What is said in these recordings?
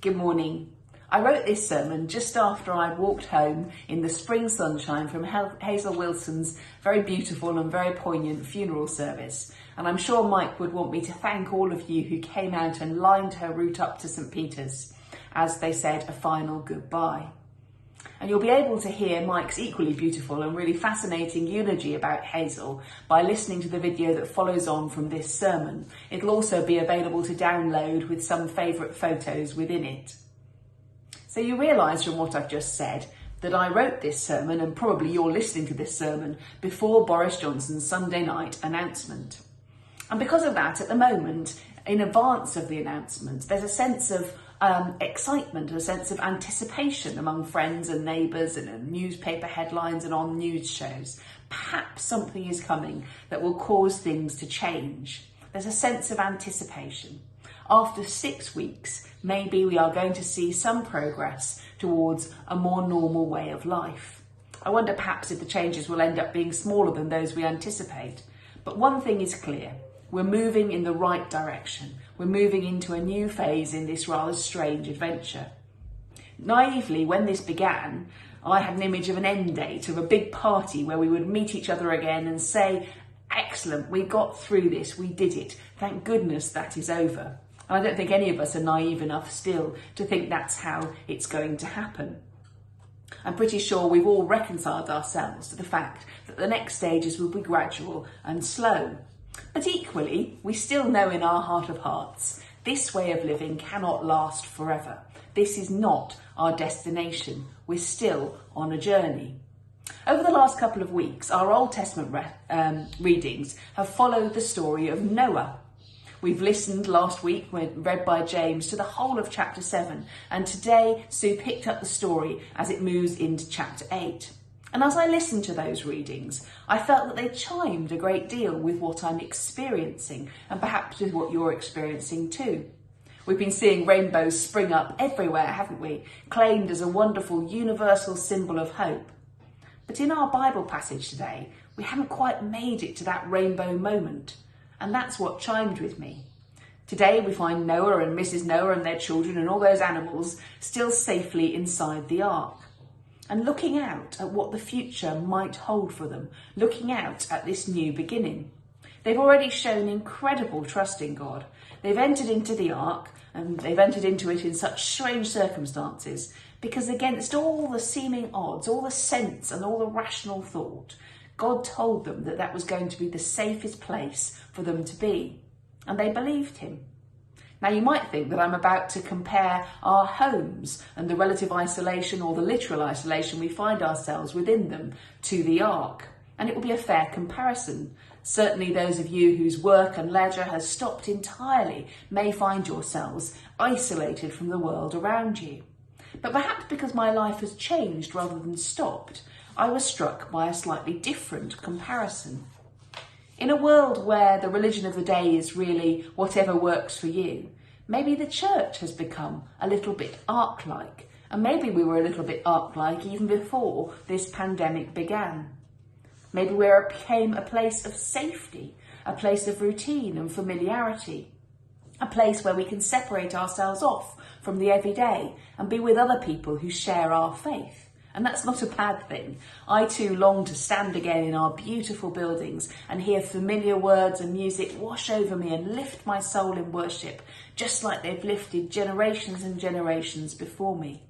Good morning. I wrote this sermon just after I'd walked home in the spring sunshine from Hazel Wilson's very beautiful and very poignant funeral service. And I'm sure Mike would want me to thank all of you who came out and lined her route up to St. Peter's as they said a final goodbye. And you'll be able to hear Mike's equally beautiful and really fascinating eulogy about Hazel by listening to the video that follows on from this sermon. It'll also be available to download with some favourite photos within it. So you realise from what I've just said that I wrote this sermon, and probably you're listening to this sermon, before Boris Johnson's Sunday night announcement. And because of that, at the moment, in advance of the announcement, there's a sense of excitement, a sense of anticipation among friends and neighbours and in newspaper headlines and on news shows. Perhaps something is coming that will cause things to change. There's a sense of anticipation. After 6 weeks, maybe we are going to see some progress towards a more normal way of life. I wonder perhaps if the changes will end up being smaller than those we anticipate. But one thing is clear. We're moving in the right direction. We're moving into a new phase in this rather strange adventure. Naively, when this began, I had an image of an end date, of a big party where we would meet each other again and say, excellent, we got through this, we did it. Thank goodness that is over. And I don't think any of us are naive enough still to think that's how it's going to happen. I'm pretty sure we've all reconciled ourselves to the fact that the next stages will be gradual and slow. But equally, we still know in our heart of hearts, this way of living cannot last forever. This is not our destination. We're still on a journey. Over the last couple of weeks, our Old Testament readings have followed the story of Noah. We've listened last week, when read by James, to the whole of chapter 7, and today Sue picked up the story as it moves into chapter 8. And as I listened to those readings, I felt that they chimed a great deal with what I'm experiencing, and perhaps with what you're experiencing too. We've been seeing rainbows spring up everywhere, haven't we? Claimed as a wonderful universal symbol of hope. But in our Bible passage today, we haven't quite made it to that rainbow moment. And that's what chimed with me. Today we find Noah and Mrs. Noah and their children and all those animals still safely inside the ark. And looking out at what the future might hold for them, looking out at this new beginning. They've already shown incredible trust in God. They've entered into the ark, and they've entered into it in such strange circumstances, because against all the seeming odds, all the sense and all the rational thought, God told them that that was going to be the safest place for them to be. And they believed him. Now you might think that I'm about to compare our homes and the relative isolation or the literal isolation we find ourselves within them to the ark. And it will be a fair comparison. Certainly those of you whose work and leisure has stopped entirely may find yourselves isolated from the world around you. But perhaps because my life has changed rather than stopped, I was struck by a slightly different comparison. In a world where the religion of the day is really whatever works for you, maybe the church has become a little bit ark-like, and maybe we were a little bit ark-like even before this pandemic began. Maybe we became a place of safety, a place of routine and familiarity, a place where we can separate ourselves off from the everyday and be with other people who share our faith. And that's not a bad thing. I too long to stand again in our beautiful buildings and hear familiar words and music wash over me and lift my soul in worship, just like they've lifted generations and generations before me.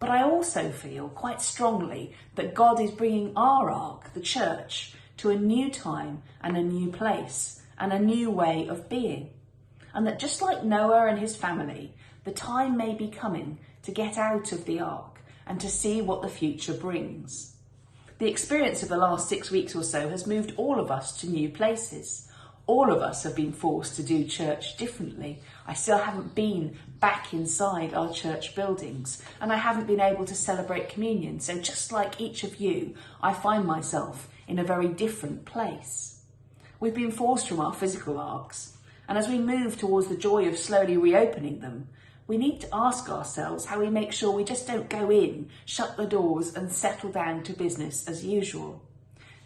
But I also feel quite strongly that God is bringing our ark, the church, to a new time and a new place and a new way of being. And that just like Noah and his family, the time may be coming to get out of the ark and to see what the future brings. The experience of the last 6 weeks or so has moved all of us to new places. All of us have been forced to do church differently. I still haven't been back inside our church buildings, and I haven't been able to celebrate communion. So just like each of you, I find myself in a very different place. We've been forced from our physical arks, and as we move towards the joy of slowly reopening them, we need to ask ourselves how we make sure we just don't go in, shut the doors and settle down to business as usual.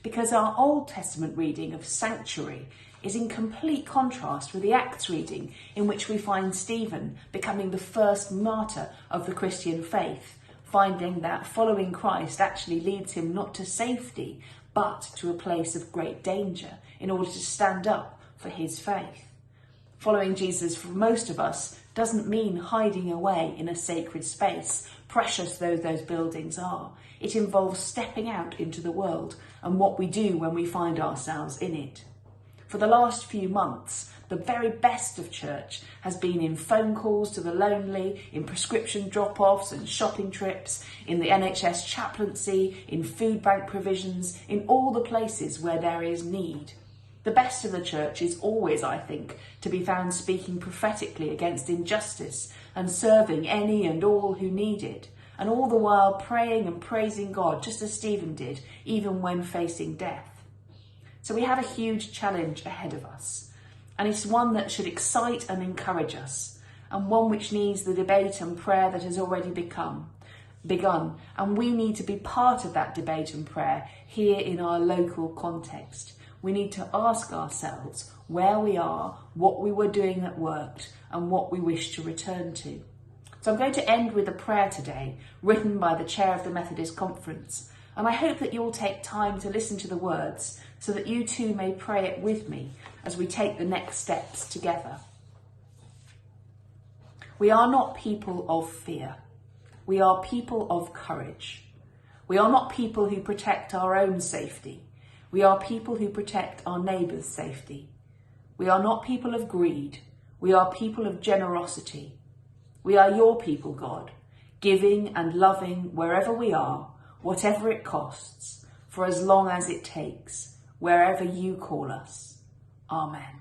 Because our Old Testament reading of sanctuary is in complete contrast with the Acts reading, in which we find Stephen becoming the first martyr of the Christian faith, finding that following Christ actually leads him not to safety, but to a place of great danger in order to stand up for his faith. Following Jesus for most of us doesn't mean hiding away in a sacred space, precious though those buildings are. It involves stepping out into the world and what we do when we find ourselves in it. For the last few months, the very best of church has been in phone calls to the lonely, in prescription drop-offs and shopping trips, in the NHS chaplaincy, in food bank provisions, in all the places where there is need. The best of the church is always, I think, to be found speaking prophetically against injustice and serving any and all who need it, and all the while praying and praising God, just as Stephen did, even when facing death. So we have a huge challenge ahead of us, and it's one that should excite and encourage us, and one which needs the debate and prayer that has already begun, and we need to be part of that debate and prayer here in our local context. We need to ask ourselves where we are, what we were doing that worked, and what we wish to return to. So I'm going to end with a prayer today, written by the chair of the Methodist Conference, and I hope that you'll take time to listen to the words so that you too may pray it with me as we take the next steps together. We are not people of fear. We are people of courage. We are not people who protect our own safety. We are people who protect our neighbour's safety. We are not people of greed. We are people of generosity. We are your people, God, giving and loving wherever we are, whatever it costs, for as long as it takes, wherever you call us. Amen.